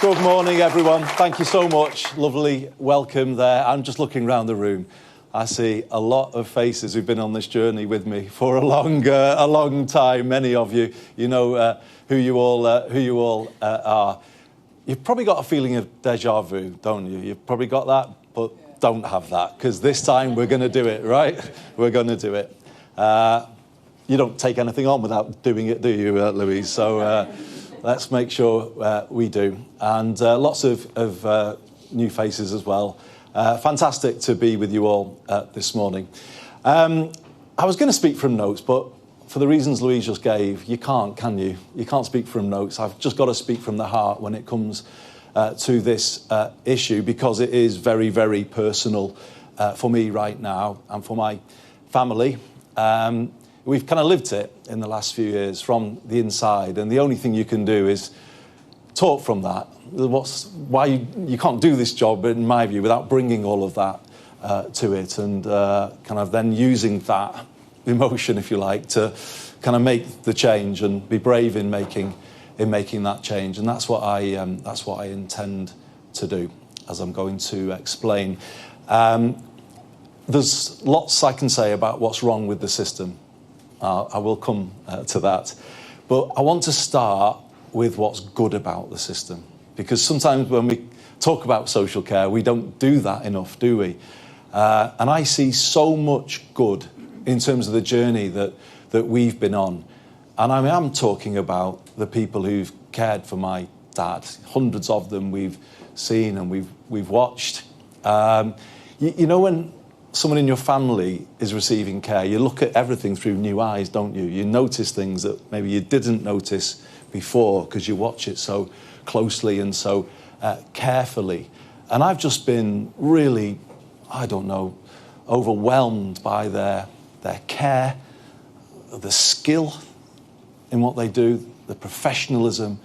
Good morning, everyone. Thank you so much. Lovely welcome there. I'm just looking around the room. I see a lot of faces who've been on this journey with me for a long time. Many of you, you know who you all are. You've probably got a feeling of deja vu, don't you? You've probably got that, but don't have that, because this time we're going to do it, right? We're going to do it. You don't take anything on without doing it, do you, Louise? So let's make sure we do. And lots of new faces as well. Fantastic to be with you all this morning. I was going to speak from notes, but for the reasons Louise just gave, you can't, can you? You can't speak from notes. I've just got to speak from the heart when it comes to this issue, because it is very, very personal for me right now and for my family. We've kind of lived it in the last few years from the inside, and the only thing you can do is talk from that. Why you can't do this job, in my view, without bringing all of that to it, and kind of then using that emotion, if you like, to kind of make the change and be brave in making that change. And that's what I intend to do, as I'm going to explain. There's lots I can say about what's wrong with the system. I will come to that. But I want to start with what's good about the system, because sometimes when we talk about social care, we don't do that enough, do we? And I see so much good in terms of the journey that we've been on. And I mean, I'm talking about the people who've cared for my dad. Hundreds of them we've seen and we've watched. You know, when someone in your family is receiving care, you look at everything through new eyes, don't you? You notice things that maybe you didn't notice before because you watch it so closely and so carefully. And I've just been really, I don't know, overwhelmed by their care, the skill in what they do, the professionalism.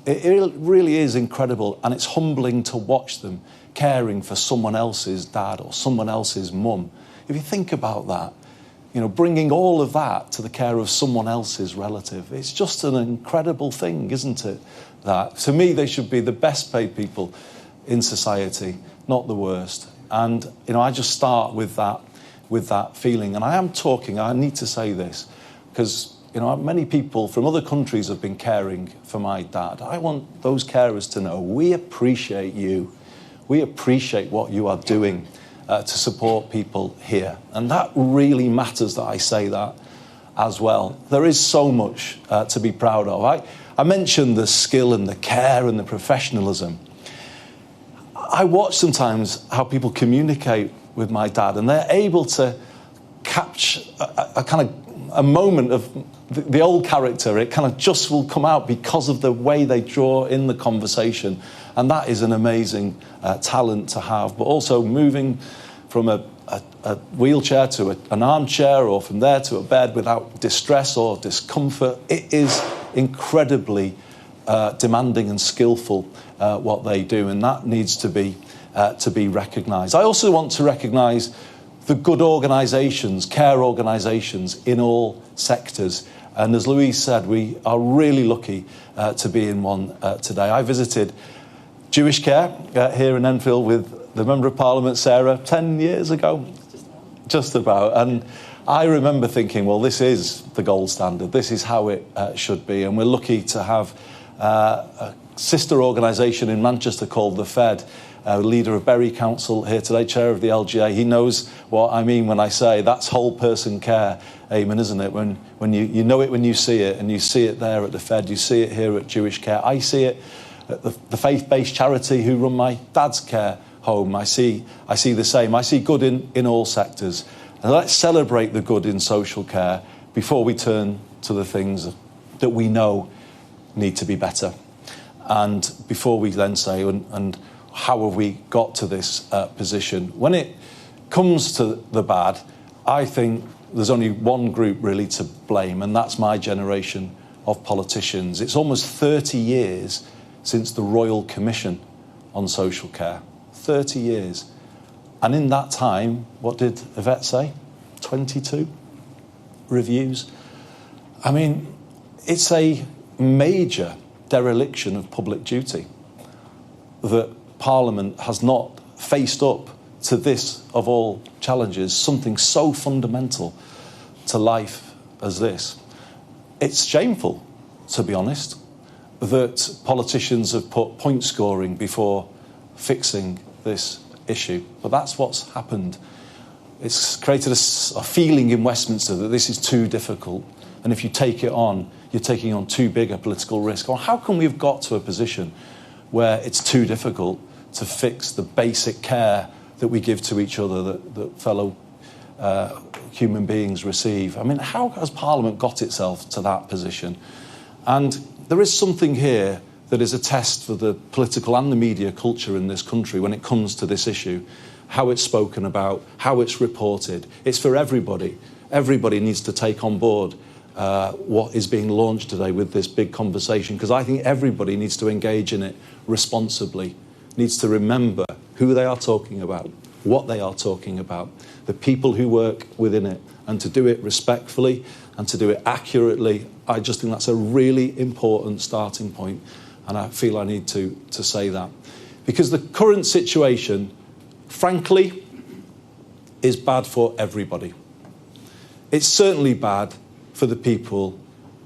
It really is incredible, and it's humbling to watch them caring for someone else's dad or someone else's mum. If you think about that, you know, bringing all of that to the care of someone else's relative, it's just an incredible thing, isn't it? That, to me, they should be the best paid people in society, not the worst. And, you know, I just start with that feeling. And I need to say this, because, you know, many people from other countries have been caring for my dad. I want those carers to know we appreciate you. We appreciate what you are doing to support people here. And that really matters that I say that as well. There is so much to be proud of. I mentioned the skill and the care and the professionalism. I watch sometimes how people communicate with my dad, and they're able to capture a moment of the old character. It kind of just will come out because of the way they draw in the conversation. And that is an amazing talent to have. But also moving from a wheelchair to an armchair, or from there to a bed without distress or discomfort, it is incredibly demanding and skillful what they do, and that needs to be recognised. I also want to recognise the good organisations, care organisations in all sectors. And as Louise said, we are really lucky to be in one today. I visited Jewish Care here in Enfield with the Member of Parliament, Sarah, 10 years ago, just about. And I remember thinking, well, this is the gold standard. This is how it should be. And we're lucky to have a sister organisation in Manchester called the Fed, leader of Bury Council here today, chair of the LGA. He knows what I mean when I say that's whole person care, Eamon, isn't it? When you know it when you see it, and you see it there at the Fed, you see it here at Jewish Care. I see it at the faith-based charity who run my dad's care home. I see the same. I see good in all sectors. And let's celebrate the good in social care before we turn to the things that we know need to be better. And before we then say, and how have we got to this position? When it comes to the bad, I think there's only one group really to blame, and that's my generation of politicians. It's almost 30 years since the Royal Commission on Social Care. 30 years. And in that time, what did Yvette say? 22 reviews. I mean, it's a major dereliction of public duty. that Parliament has not faced up to this, of all challenges, something so fundamental to life as this. It's shameful, to be honest, that politicians have put point scoring before fixing this issue. But that's what's happened. It's created a feeling in Westminster that this is too difficult. And if you take it on, you're taking on too big a political risk. Or how come we've got to a position where it's too difficult to fix the basic care that we give to each other, that fellow human beings receive? I mean, how has Parliament got itself to that position? And there is something here that is a test for the political and the media culture in this country when it comes to this issue, how it's spoken about, how it's reported. It's for everybody. Everybody needs to take on board what is being launched today with this big conversation, because I think everybody needs to engage in it responsibly, needs to remember who they are talking about, what they are talking about, the people who work within it, and to do it respectfully and to do it accurately. I just think that's a really important starting point, and I feel I need to say that. Because the current situation, frankly, is bad for everybody. It's certainly bad for the people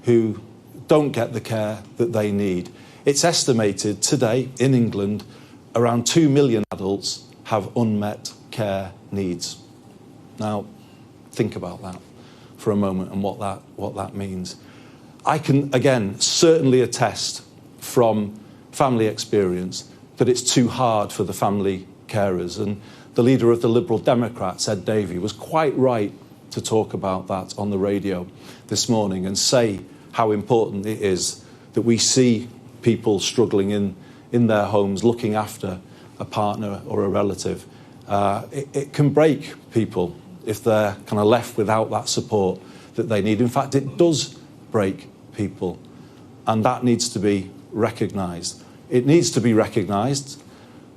who don't get the care that they need. It's estimated today in England around 2 million adults have unmet care needs. Now, think about that for a moment and what that means. I can, again, certainly attest from family experience that it's too hard for the family carers. And the leader of the Liberal Democrats, Ed Davey, was quite right to talk about that on the radio this morning and say how important it is that we see people struggling in their homes, looking after a partner or a relative. It can break people if they're kind of left without that support that they need. In fact, it does break people, and that needs to be recognised. It needs to be recognised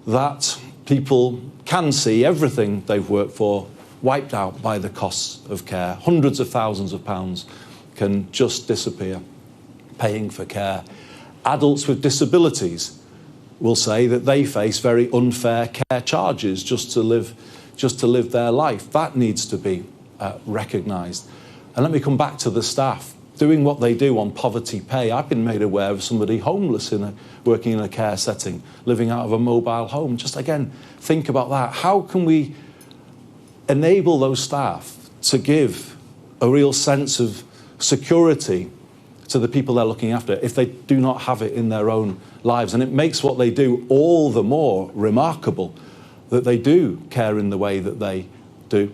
that people can see everything they've worked for wiped out by the costs of care. Hundreds of thousands of pounds can just disappear paying for care. Adults with disabilities will say that they face very unfair care charges just to live their life. That needs to be recognised. And let me come back to the staff doing what they do on poverty pay. I've been made aware of somebody homeless working in a care setting, living out of a mobile home. Just again, think about that. How can we enable those staff to give a real sense of security to the people they're looking after if they do not have it in their own lives? And it makes what they do all the more remarkable that they do care in the way that they do.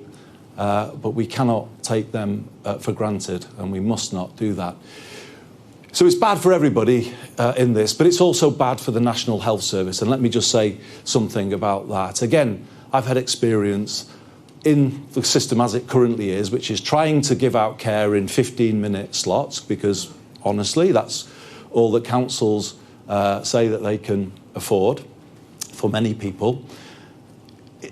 But we cannot take them for granted, and we must not do that. So it's bad for everybody in this, but it's also bad for the National Health Service. And let me just say something about that. Again, I've had experience in the system as it currently is, which is trying to give out care in 15-minute slots, because honestly, that's all that councils say that they can afford for many people.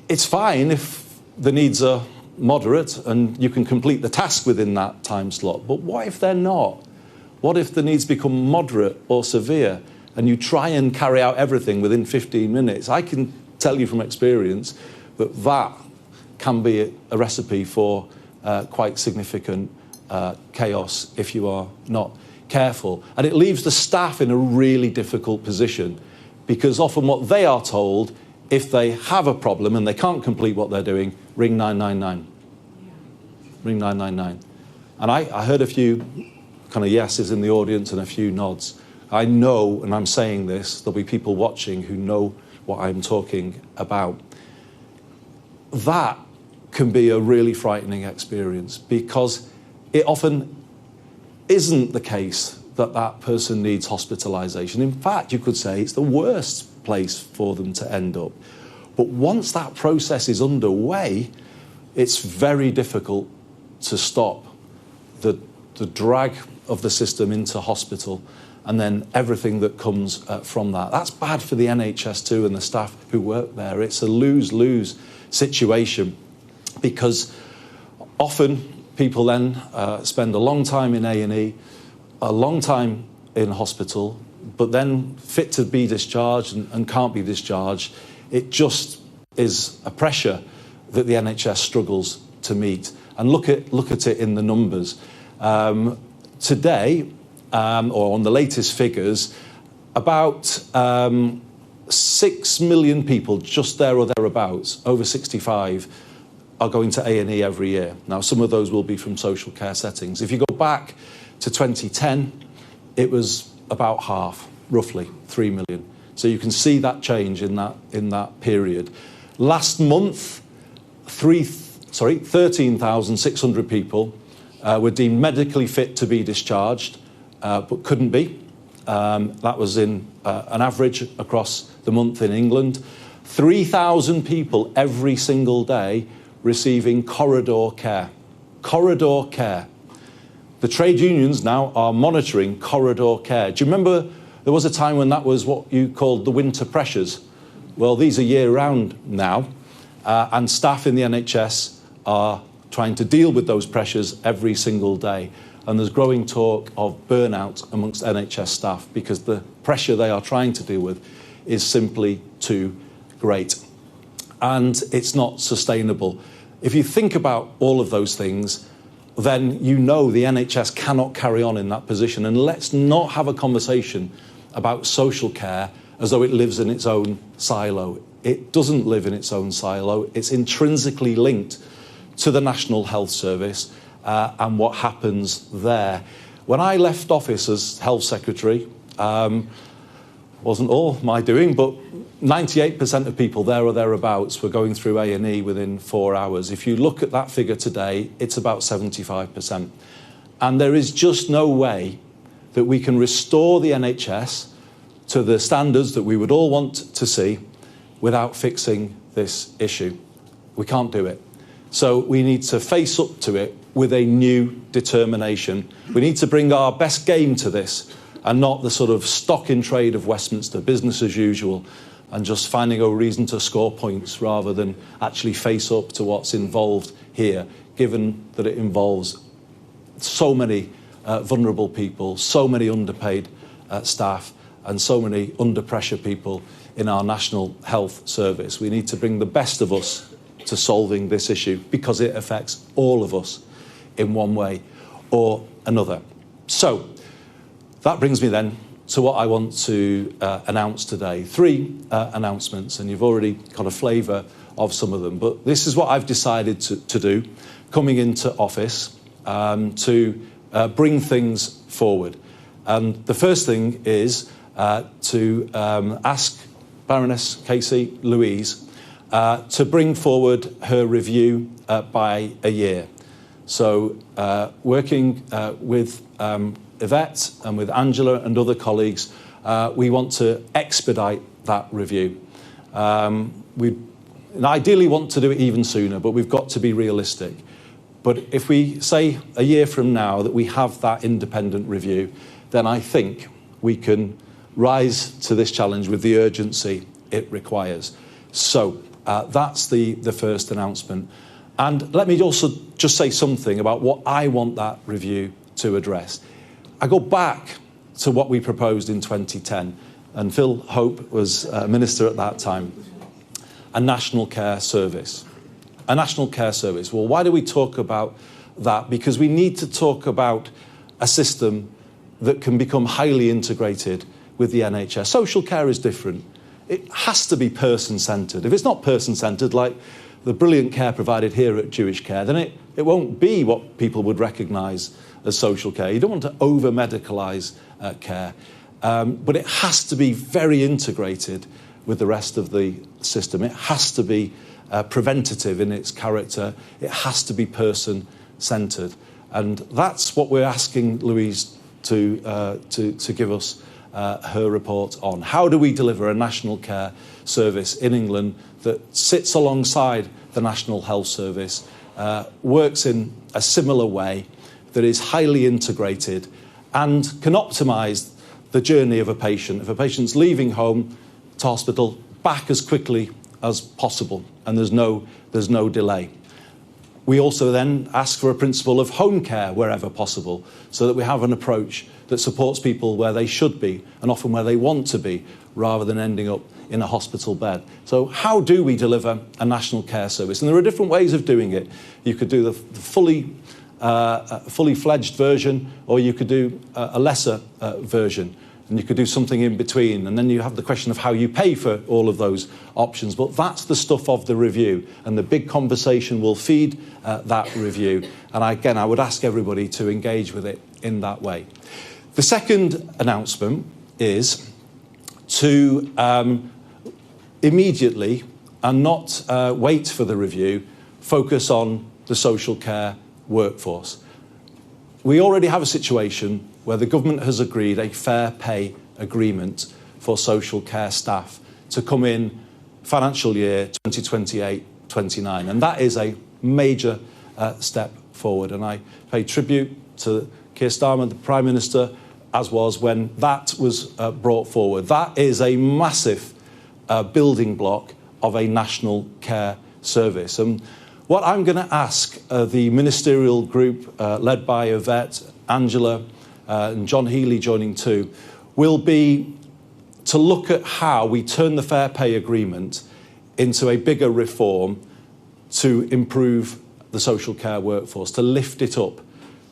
It's fine if the needs are moderate and you can complete the task within that time slot. But what if they're not? What if the needs become moderate or severe and you try and carry out everything within 15 minutes? I can tell you from experience that that can be a recipe for quite significant chaos if you are not careful. And it leaves the staff in a really difficult position, because often what they are told, if they have a problem and they can't complete what they're doing, ring 999. Ring 999. And I heard a few kind of yeses in the audience and a few nods. I know, and I'm saying this, there'll be people watching who know what I'm talking about. That can be a really frightening experience, because it often isn't the case that that person needs hospitalisation. In fact, you could say it's the worst place for them to end up. But once that process is underway, it's very difficult to stop the drag of the system into hospital and then everything that comes from that. That's bad for the NHS too and the staff who work there. It's a lose-lose situation, because often people then spend a long time in A&E, a long time in hospital, but then fit to be discharged and can't be discharged. It just is a pressure that the NHS struggles to meet. And look at it in the numbers. Today, or on the latest figures, about 6 million people, just there or thereabouts, over 65, are going to A&E every year. Now, some of those will be from social care settings. If you go back to 2010, it was about half, roughly 3 million. So you can see that change in that period. Last month, 13,600 people were deemed medically fit to be discharged, but couldn't be. That was in an average across the month in England. 3,000 people every single day receiving corridor care. Corridor care. The trade unions now are monitoring corridor care. Do you remember there was a time when that was what you called the winter pressures? Well, these are year-round now, and staff in the NHS are trying to deal with those pressures every single day. And there's growing talk of burnout amongst NHS staff because the pressure they are trying to deal with is simply too great. And it's not sustainable. If you think about all of those things, then you know the NHS cannot carry on in that position. And let's not have a conversation about social care as though it lives in its own silo. It doesn't live in its own silo. It's intrinsically linked to the National Health Service and what happens there. When I left office as Health Secretary, wasn't all my doing, but 98% of people there or thereabouts were going through A&E within 4 hours. If you look at that figure today, it's about 75%. And there is just no way that we can restore the NHS to the standards that we would all want to see without fixing this issue. We can't do it. So we need to face up to it with a new determination. We need to bring our best game to this and not the sort of stock in trade of Westminster, business as usual, and just finding a reason to score points rather than actually face up to what's involved here, given that it involves so many vulnerable people, so many underpaid staff, and so many under pressure people in our National Health Service. We need to bring the best of us to solving this issue because it affects all of us in one way or another. So that brings me then to what I want to announce today. 3 announcements, and you've already got a flavour of some of them, but this is what I've decided to do coming into office to bring things forward. And the first thing is to ask Baroness Casey, Louise, to bring forward her review by a year. So working with Yvette and with Angela and other colleagues, we want to expedite that review. We ideally want to do it even sooner, but we've got to be realistic. But if we say a year from now that we have that independent review, then I think we can rise to this challenge with the urgency it requires. So that's the first announcement. And let me also just say something about what I want that review to address. I go back to what we proposed in 2010, and Phil Hope was Minister at that time, a national care service. A national care service. Well, why do we talk about that? Because we need to talk about a system that can become highly integrated with the NHS. Social care is different. It has to be person-centred. If it's not person-centred, like the brilliant care provided here at Jewish Care, then it won't be what people would recognise as social care. You don't want to over-medicalise care, but it has to be very integrated with the rest of the system. It has to be preventative in its character. It has to be person-centred. And that's what we're asking Louise to give us her report on. How do we deliver a national care service in England that sits alongside the National Health Service, works in a similar way, that is highly integrated and can optimise the journey of a patient. If a patient's leaving home to hospital, back as quickly as possible, and there's no delay. We also then ask for a principle of home care wherever possible, so that we have an approach that supports people where they should be and often where they want to be, rather than ending up in a hospital bed. So how do we deliver a national care service? And there are different ways of doing it. You could do the fully fledged version, or you could do a lesser version, and you could do something in between. And then you have the question of how you pay for all of those options. But that's the stuff of the review, and the big conversation will feed that review. And again, I would ask everybody to engage with it in that way. The second announcement is to immediately, and not wait for the review, focus on the social care workforce. We already have a situation where the government has agreed a fair pay agreement for social care staff to come in financial year 2028-29, and that is a major step forward. And I pay tribute to Keir Starmer, the Prime Minister, as was when that was brought forward. That is a massive building block of a national care service. And what I'm going to ask the ministerial group led by Yvette, Angela and John Healey joining too, will be to look at how we turn the fair pay agreement into a bigger reform to improve the social care workforce, to lift it up,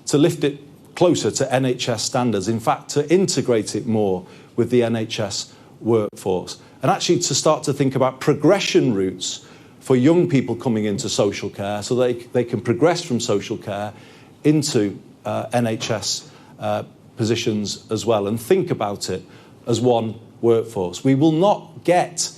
to lift it closer to NHS standards, in fact, to integrate it more with the NHS workforce, and actually to start to think about progression routes for young people coming into social care, so they can progress from social care into NHS positions as well, and think about it as one workforce. We will not get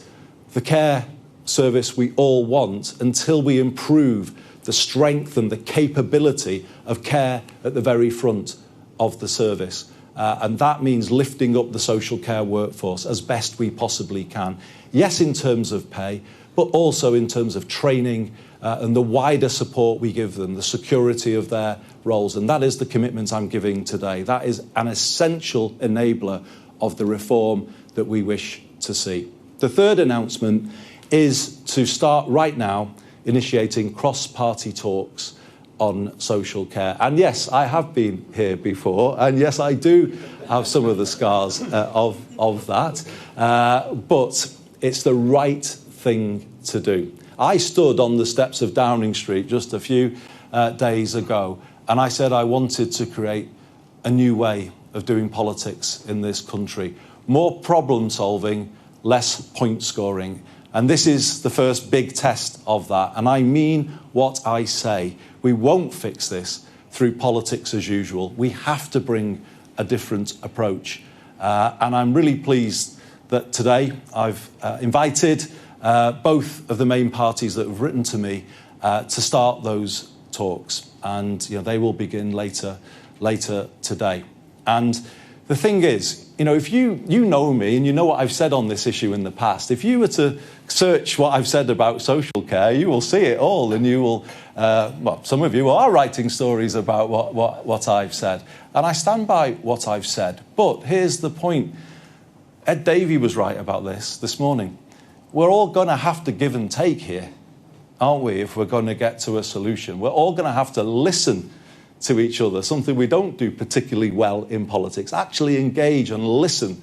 the care service we all want until we improve the strength and the capability of care at the very front of the service. And that means lifting up the social care workforce as best we possibly can. Yes, in terms of pay, but also in terms of training and the wider support we give them, the security of their roles. And that is the commitment I'm giving today. That is an essential enabler of the reform that we wish to see. The third announcement is to start right now initiating cross-party talks on social care. And yes, I have been here before, and yes, I do have some of the scars of that, but it's the right thing to do. I stood on the steps of Downing Street just a few days ago, and I said I wanted to create a new way of doing politics in this country. More problem solving, less point scoring. And this is the first big test of that. And I mean what I say. We won't fix this through politics as usual. We have to bring a different approach. And I'm really pleased that today I've invited both of the main parties that have written to me to start those talks. And they will begin later today. And the thing is, if you know me and you know what I've said on this issue in the past, if you were to search what I've said about social care, you will see it all, and you will, some of you are writing stories about what I've said. And I stand by what I've said. But here's the point. Ed Davey was right about this morning. We're all going to have to give and take here, aren't we, if we're going to get to a solution? We're all going to have to listen to each other, something we don't do particularly well in politics. Actually engage and listen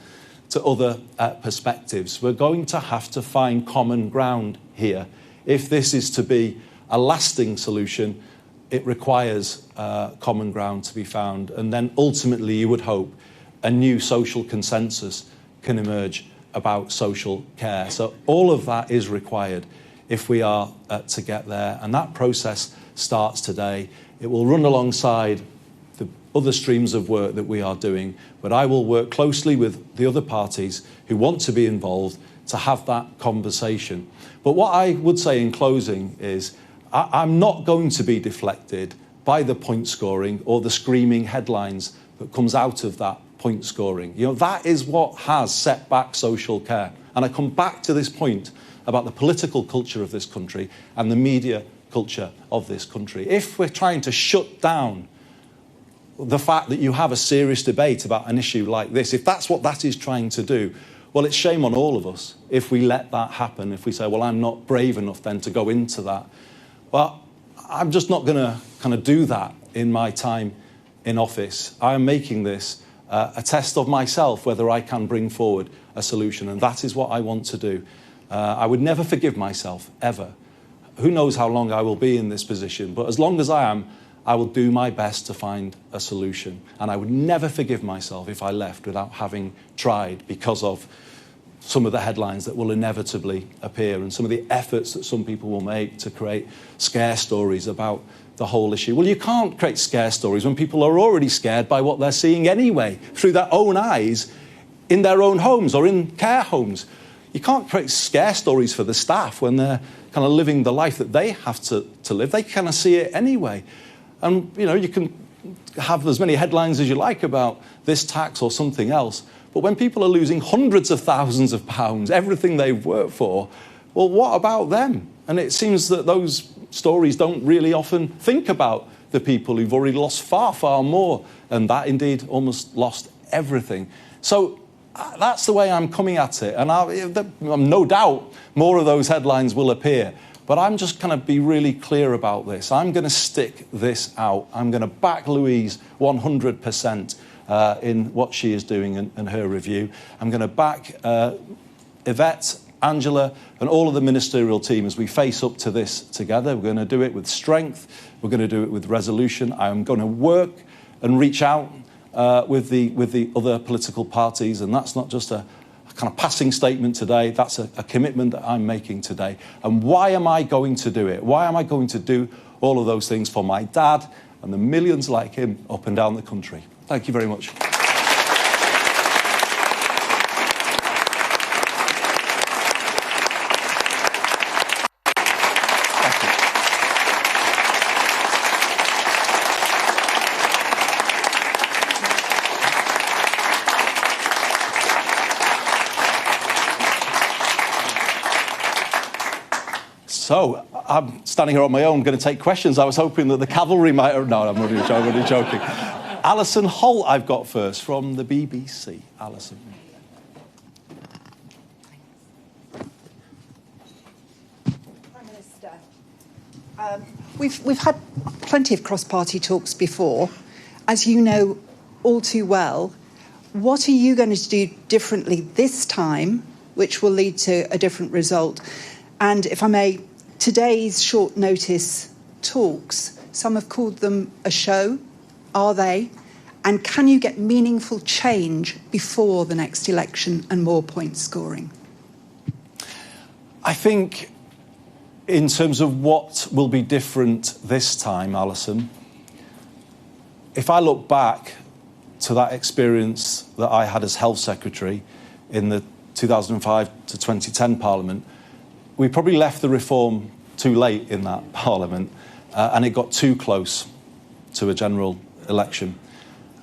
to other perspectives. We're going to have to find common ground here. If this is to be a lasting solution, it requires common ground to be found. And then ultimately, you would hope, a new social consensus can emerge about social care. So all of that is required if we are to get there. And that process starts today. It will run alongside the other streams of work that we are doing, but I will work closely with the other parties who want to be involved to have that conversation. But what I would say in closing is I'm not going to be deflected by the point scoring or the screaming headlines that comes out of that point scoring. That is what has set back social care. And I come back to this point about the political culture of this country and the media culture of this country. If we're trying to shut down the fact that you have a serious debate about an issue like this, if that's what that is trying to do, well, it's shame on all of us if we let that happen, if we say, well, I'm not brave enough then to go into that. Well, I'm just not going to kind of do that in my time in office. I am making this a test of myself, whether I can bring forward a solution. And that is what I want to do. I would never forgive myself, ever. Who knows how long I will be in this position, but as long as I am, I will do my best to find a solution. And I would never forgive myself if I left without having tried, because of some of the headlines that will inevitably appear and some of the efforts that some people will make to create scare stories about the whole issue. Well, you can't create scare stories when people are already scared by what they're seeing anyway, through their own eyes, in their own homes or in care homes. You can't create scare stories for the staff when they're kind of living the life that they have to live. They kind of see it anyway. And, you know, you can have as many headlines as you like about this tax or something else, but when people are losing hundreds of thousands of pounds, everything they've worked for, well, what about them? And it seems that those stories don't really often think about the people who've already lost far, far more, and that indeed almost lost everything. So that's the way I'm coming at it, and I'm no doubt more of those headlines will appear, but I'm just going to be really clear about this. I'm going to stick this out. I'm going to back Louise 100% in what she is doing and her review. I'm going to back Yvette, Angela and all of the ministerial team as we face up to this together. We're going to do it with strength. We're going to do it with resolution. I'm going to work and reach out with the other political parties, and that's not just a kind of passing statement today. That's a commitment that I'm making today. And why am I going to do it? Why am I going to do all of those things for my dad and the millions like him up and down the country? Thank you very much. So, I'm standing here on my own, going to take questions. I was hoping that the cavalry might... No, I'm only joking. Alison Holt I've got first from the BBC. Alison. Prime Minister, we've had plenty of cross-party talks before. As you know all too well, what are you going to do differently this time, which will lead to a different result? And if I may, today's short notice talks, some have called them a show. Are they? And can you get meaningful change before the next election and more point scoring? I think in terms of what will be different this time, Alison, if I look back to that experience that I had as Health Secretary in the 2005 to 2010 Parliament, we probably left the reform too late in that Parliament, and it got too close to a general election.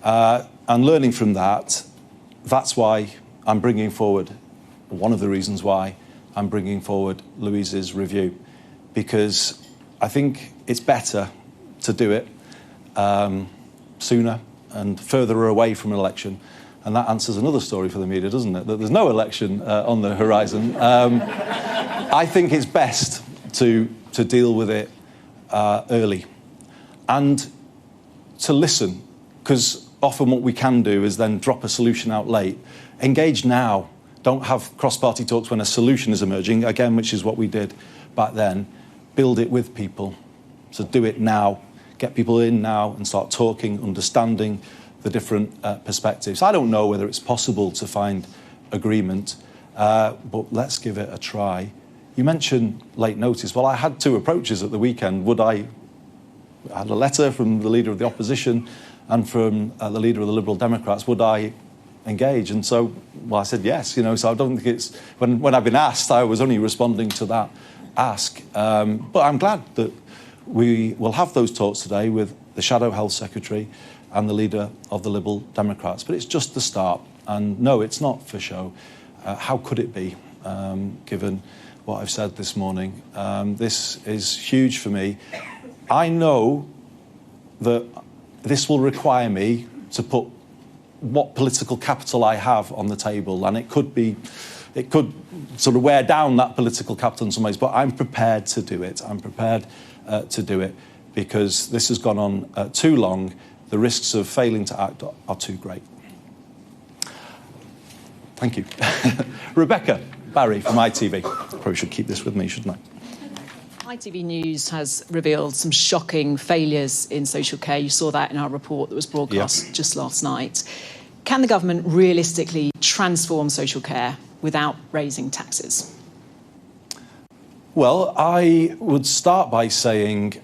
And learning from that, that's why I'm bringing forward, one of the reasons why I'm bringing forward Louise's review, because I think it's better to do it sooner and further away from an election. And that answers another story for the media, doesn't it? That there's no election on the horizon. I think it's best to deal with it early and to listen, because often what we can do is then drop a solution out late. Engage now. Don't have cross-party talks when a solution is emerging, again, which is what we did back then. Build it with people. So do it now. Get people in now and start talking, understanding the different perspectives. I don't know whether it's possible to find agreement, but let's give it a try. You mentioned late notice. Well, I had two approaches at the weekend. I had a letter from the Leader of the Opposition and from the Leader of the Liberal Democrats. Would I engage? And so, well, I said yes, so I don't think it's... When I've been asked, I was only responding to that ask. But I'm glad that we will have those talks today with the Shadow Health Secretary and the Leader of the Liberal Democrats. But it's just the start. And no, it's not for show. How could it be, given what I've said this morning? This is huge for me. I know that this will require me to put what political capital I have on the table, and it could sort of wear down that political capital in some ways, but I'm prepared to do it. I'm prepared to do it because this has gone on too long. The risks of failing to act are too great. Thank you. Rebecca Barry from ITV. Probably should keep this with me, shouldn't I? ITV News has revealed some shocking failures in social care. You saw that in our report that was broadcast just last night. Can the government realistically transform social care without raising taxes? Well, I would start by saying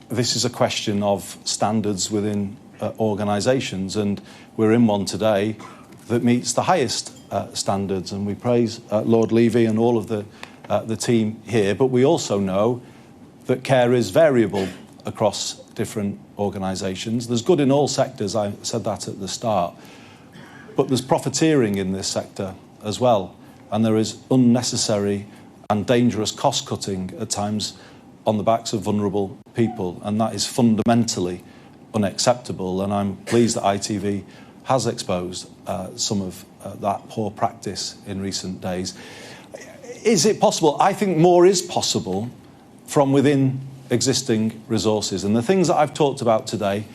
this is a question of standards within organisations, and we're in one today that meets the highest standards, and we praise Lord Levy and all of the team here, but we also know that care is variable across different organisations. There's good in all sectors, I said that at the start, but there's profiteering in this sector as well, and there is unnecessary and dangerous cost-cutting at times on the backs of vulnerable people, and that is fundamentally unacceptable, and I'm pleased that ITV has exposed some of that poor practice in recent days. Is it possible? I think more is possible from within existing resources, and the things that I've talked about today,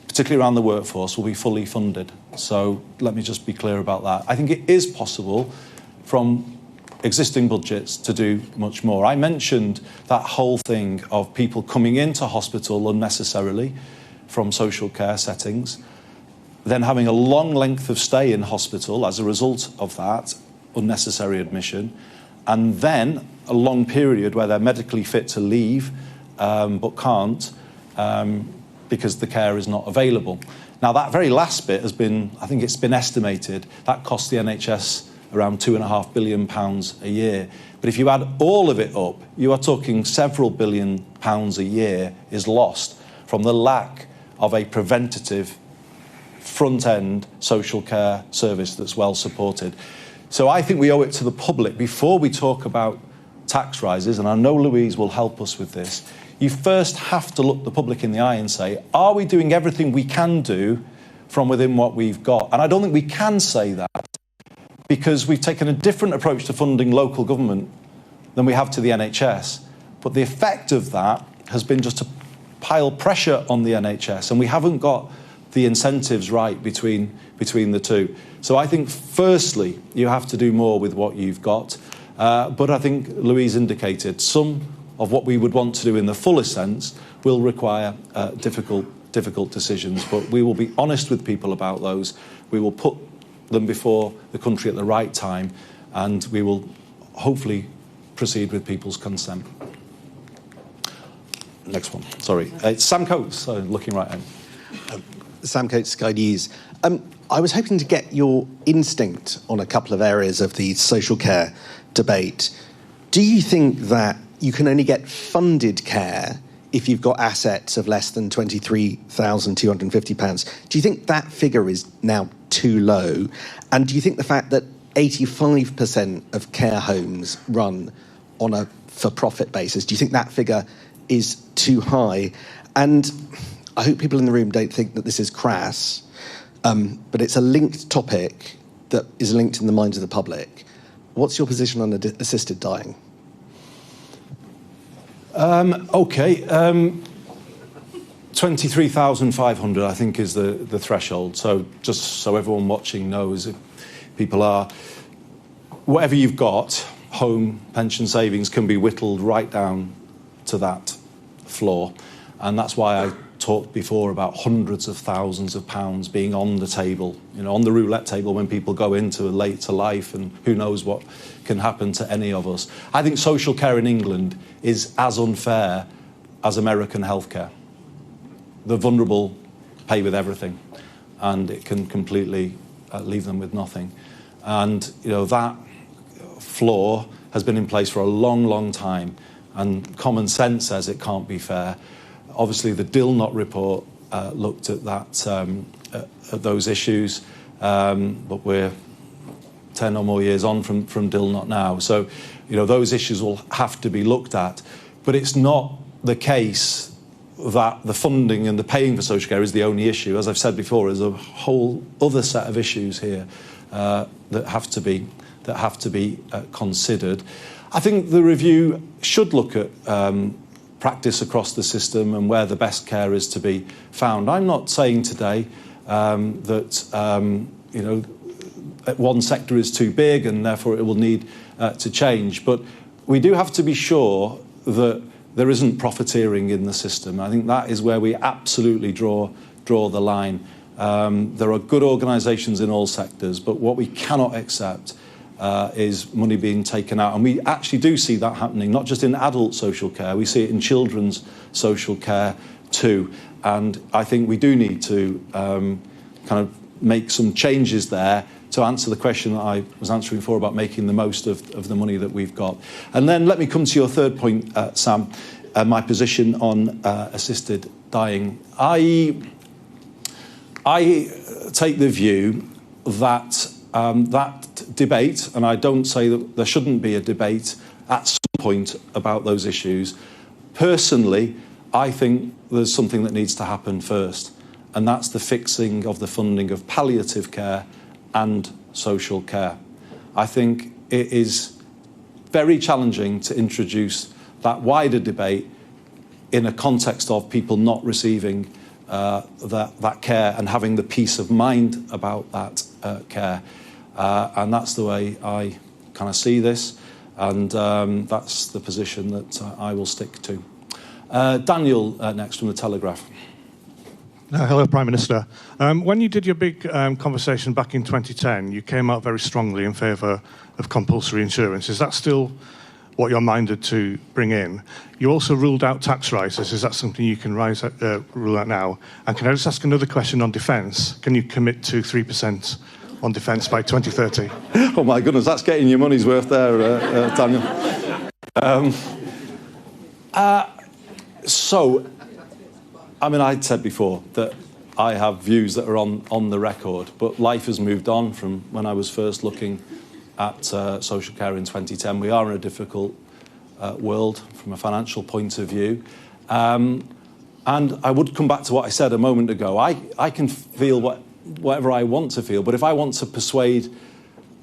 particularly around the workforce, will be fully funded. So let me just be clear about that. I think it is possible from existing budgets to do much more. I mentioned that whole thing of people coming into hospital unnecessarily from social care settings, then having a long length of stay in hospital as a result of that unnecessary admission, and then a long period where they're medically fit to leave but can't because the care is not available. Now, that very last bit has been, I think it's been estimated, that costs the NHS around £2.5 billion a year. But if you add all of it up, you are talking several £1 billion a year is lost from the lack of a preventative front-end social care service that's well supported. So I think we owe it to the public, before we talk about tax rises, and I know Louise will help us with this, you first have to look the public in the eye and say, are we doing everything we can do from within what we've got? And I don't think we can say that, because we've taken a different approach to funding local government than we have to the NHS. But the effect of that has been just to pile pressure on the NHS, and we haven't got the incentives right between the two. So I think, firstly, you have to do more with what you've got. But I think Louise indicated some of what we would want to do in the fullest sense will require difficult decisions. But we will be honest with people about those. We will put them before the country at the right time, and we will hopefully proceed with people's consent. Next one. Sorry. It's Sam Coates, looking right at him. Sam Coates, Sky News. I was hoping to get your instinct on a couple of areas of the social care debate. Do you think that you can only get funded care if you've got assets of less than £23,250? Do you think that figure is now too low? And do you think the fact that 85% of care homes run on a for-profit basis, do you think that figure is too high? And I hope people in the room don't think that this is crass, but it's a linked topic that is linked in the minds of the public. What's your position on assisted dying? OK. 23,500, I think, is the threshold. So just so everyone watching knows, if people are... Whatever you've got, home, pension savings, can be whittled right down to that floor. And that's why I talked before about hundreds of thousands of pounds being on the table, on the roulette table when people go into a later life, and who knows what can happen to any of us. I think social care in England is as unfair as American healthcare. The vulnerable pay with everything, and it can completely leave them with nothing. And, that floor has been in place for a long, long time, and common sense says it can't be fair. Obviously, the Dilnot report looked at that, at those issues, but we're 10 or more years on from Dilnot now. So, those issues will have to be looked at. But it's not the case that the funding and the paying for social care is the only issue. As I've said before, there's a whole other set of issues here that have to be considered. I think the review should look at practice across the system and where the best care is to be found. I'm not saying today that one sector is too big and therefore it will need to change. But we do have to be sure that there isn't profiteering in the system. I think that is where we absolutely draw the line. There are good organisations in all sectors, but what we cannot accept is money being taken out. And we actually do see that happening, not just in adult social care, we see it in children's social care too. And I think we do need to kind of make some changes there to answer the question that I was answering before about making the most of the money that we've got. And then let me come to your third point, Sam, my position on assisted dying. I take the view that that debate, and I don't say that there shouldn't be a debate at some point about those issues. Personally, I think there's something that needs to happen first, and that's the fixing of the funding of palliative care and social care. I think it is very challenging to introduce that wider debate in a context of people not receiving that care and having the peace of mind about that care. And that's the way I kind of see this, and that's the position that I will stick to. Daniel, next from The Telegraph. Hello, Prime Minister. When you did your big conversation back in 2010, you came out very strongly in favour of compulsory insurance. Is that still what you're minded to bring in? You also ruled out tax rises. Is that something you can rule out now? And can I just ask another question on defence? Can you commit to 3% on defence by 2030? Oh my goodness, that's getting your money's worth there, Daniel. I'd said before that I have views that are on the record, but life has moved on from when I was first looking at social care in 2010. We are in a difficult world from a financial point of view. And I would come back to what I said a moment ago. I can feel whatever I want to feel, but if I want to persuade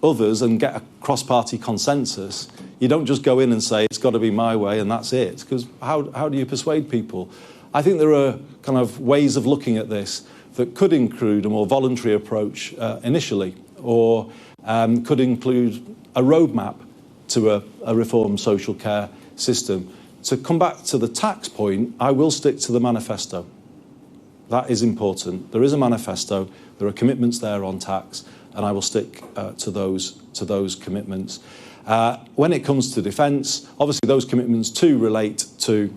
others and get a cross-party consensus, you don't just go in and say it's got to be my way and that's it, because how do you persuade people? I think there are kind of ways of looking at this that could include a more voluntary approach initially, or could include a roadmap to a reformed social care system. To come back to the tax point, I will stick to the manifesto. That is important. There is a manifesto, there are commitments there on tax, and I will stick to those commitments. When it comes to defence, obviously those commitments too relate to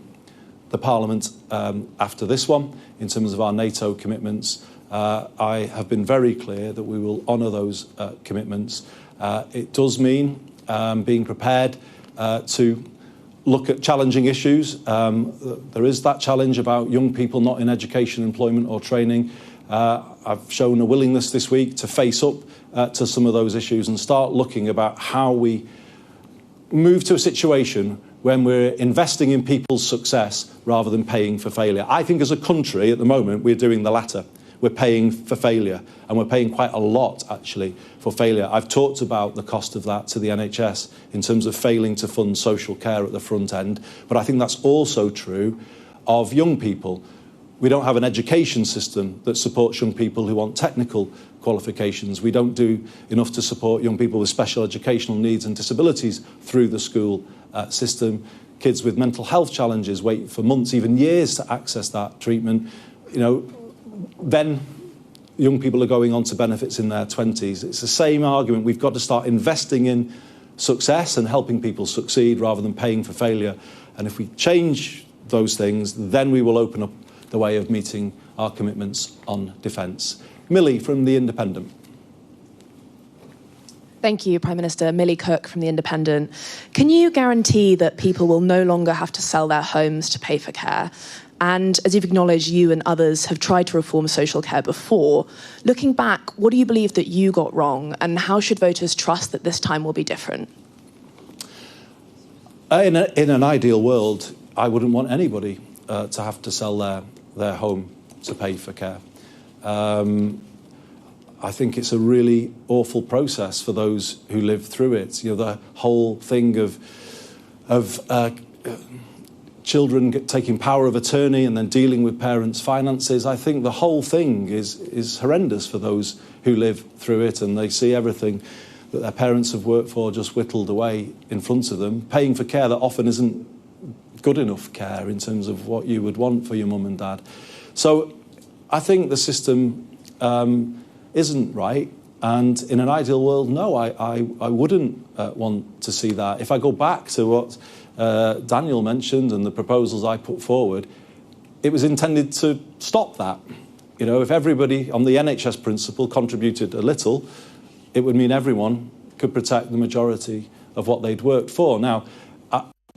the Parliament after this one. In terms of our NATO commitments, I have been very clear that we will honour those commitments. It does mean being prepared to look at challenging issues. There is that challenge about young people not in education, employment or training. I've shown a willingness this week to face up to some of those issues and start looking about how we move to a situation when we're investing in people's success rather than paying for failure. I think as a country at the moment we're doing the latter. We're paying for failure, and we're paying quite a lot actually for failure. I've talked about the cost of that to the NHS in terms of failing to fund social care at the front end, but I think that's also true of young people. We don't have an education system that supports young people who want technical qualifications. We don't do enough to support young people with special educational needs and disabilities through the school system. Kids with mental health challenges wait for months, even years, to access that treatment. Then young people are going on to benefits in their 20s. It's the same argument. We've got to start investing in success and helping people succeed rather than paying for failure. And if we change those things, then we will open up the way of meeting our commitments on defence. Millie from The Independent. Thank you, Prime Minister. Millie Cook from The Independent. Can you guarantee that people will no longer have to sell their homes to pay for care? And as you've acknowledged, you and others have tried to reform social care before. Looking back, what do you believe that you got wrong, and how should voters trust that this time will be different? In an ideal world, I wouldn't want anybody to have to sell their home to pay for care. I think it's a really awful process for those who live through it. The whole thing of children taking power of attorney and then dealing with parents' finances. I think the whole thing is horrendous for those who live through it, and they see everything that their parents have worked for just whittled away in front of them, paying for care that often isn't good enough care in terms of what you would want for your mum and dad. So I think the system isn't right, and in an ideal world, no, I wouldn't want to see that. If I go back to what Daniel mentioned and the proposals I put forward, it was intended to stop that. You know, if everybody on the NHS principle contributed a little, it would mean everyone could protect the majority of what they'd worked for. Now,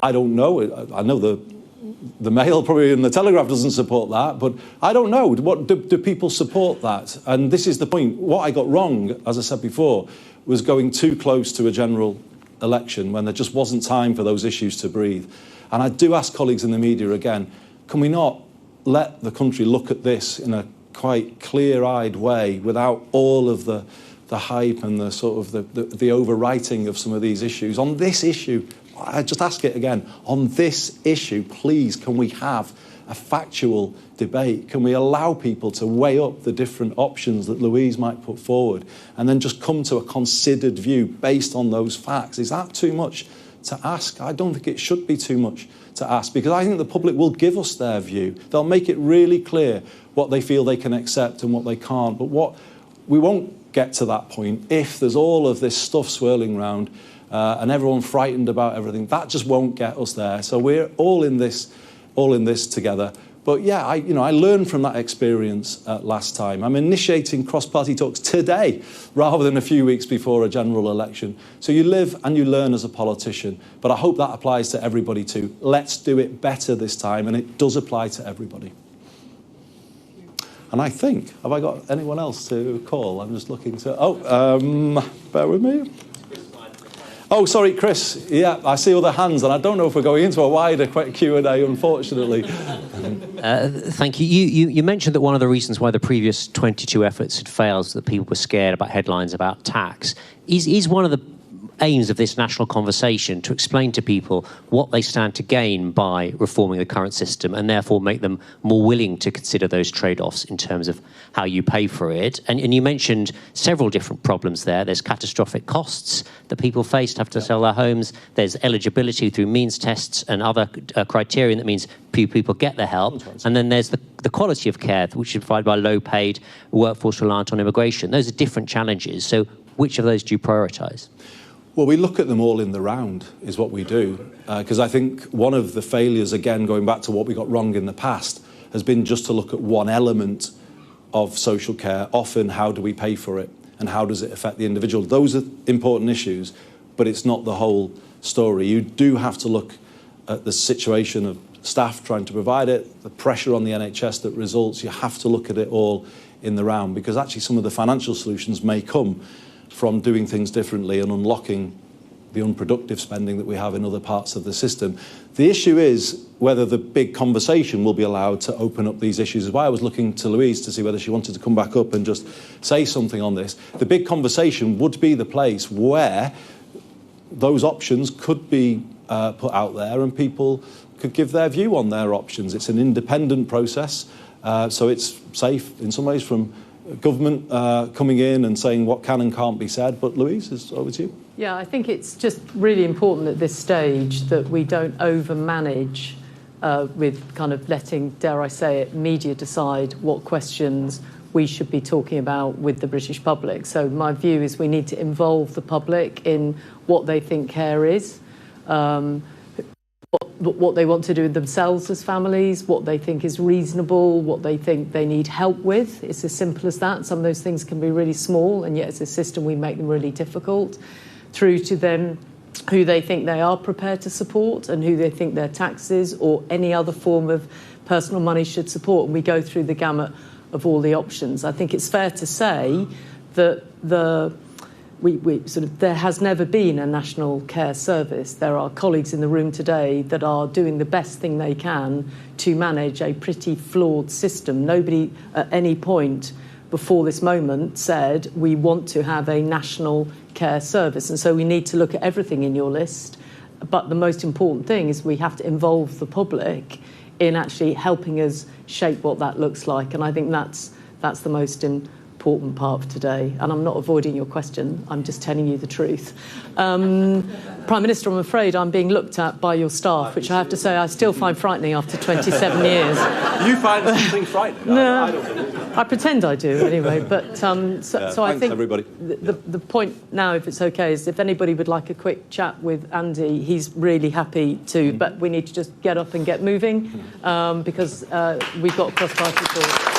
I don't know. I know the Mail probably and the Telegraph doesn't support that, but I don't know. What do people support that? And this is the point. What I got wrong, as I said before, was going too close to a general election when there just wasn't time for those issues to breathe. And I do ask colleagues in the media again, can we not let the country look at this in a quite clear-eyed way without all of the hype and the sort of the overwriting of some of these issues? On this issue, I just ask it again, on this issue, please, can we have a factual debate? Can we allow people to weigh up the different options that Louise might put forward and then just come to a considered view based on those facts? Is that too much to ask? I don't think it should be too much to ask, because I think the public will give us their view. They'll make it really clear what they feel they can accept and what they can't. But we won't get to that point if there's all of this stuff swirling around and everyone frightened about everything. That just won't get us there. So we're all in this together. But yeah, I learned from that experience last time. I'm initiating cross-party talks today rather than a few weeks before a general election. So you live and you learn as a politician. But I hope that applies to everybody too. Let's do it better this time, and it does apply to everybody. And I think, have I got anyone else to call? I'm just looking to... bear with me. Oh, sorry, Chris. Yeah, I see other hands, and I don't know if we're going into a wider Q&A, unfortunately. Thank you. You mentioned that one of the reasons why the previous 22 efforts had failed is that people were scared about headlines about tax. Is one of the aims of this national conversation to explain to people what they stand to gain by reforming the current system and therefore make them more willing to consider those trade-offs in terms of how you pay for it? And you mentioned several different problems there. There's catastrophic costs that people face to have to sell their homes. There's eligibility through means tests and other criterion that means people get the help. And then there's the quality of care, which is provided by low-paid workforce reliant on immigration. Those are different challenges. So which of those do you prioritise? Well, we look at them all in the round, is what we do. Because I think one of the failures, again, going back to what we got wrong in the past, has been just to look at one element of social care. Often, how do we pay for it? And how does it affect the individual? Those are important issues, but it's not the whole story. You do have to look at the situation of staff trying to provide it, the pressure on the NHS that results. You have to look at it all in the round, because actually some of the financial solutions may come from doing things differently and unlocking the unproductive spending that we have in other parts of the system. The issue is whether the big conversation will be allowed to open up these issues. That's why I was looking to Louise to see whether she wanted to come back up and just say something on this. The big conversation would be the place where those options could be put out there and people could give their view on their options. It's an independent process, so it's safe in some ways from government coming in and saying what can and can't be said. But Louise, it's over to you. Yeah, I think it's just really important at this stage that we don't overmanage with kind of letting, dare I say it, media decide what questions we should be talking about with the British public. So my view is we need to involve the public in what they think care is, what they want to do themselves as families, what they think is reasonable, what they think they need help with. It's as simple as that. Some of those things can be really small, and yet as a system we make them really difficult, through to then who they think they are prepared to support and who they think their taxes or any other form of personal money should support. And we go through the gamut of all the options. I think it's fair to say that there has never been a national care service. There are colleagues in the room today that are doing the best thing they can to manage a pretty flawed system. Nobody at any point before this moment said we want to have a national care service. And so we need to look at everything in your list But the most important thing is we have to involve the public in actually helping us shape what that looks like. And I think that's the most important part of today. And I'm not avoiding your question, I'm just telling you the truth. Prime Minister, I'm afraid I'm being looked at by your staff, which I have to say I still find frightening after 27 years. You find something frightening? No, I don't believe that. I pretend I do anyway. But so I Thanks, think everybody. the point now, if it's okay, is if anybody would like a quick chat with Andy, he's really happy to. But we need to just get up and get moving because we've got cross-party talk.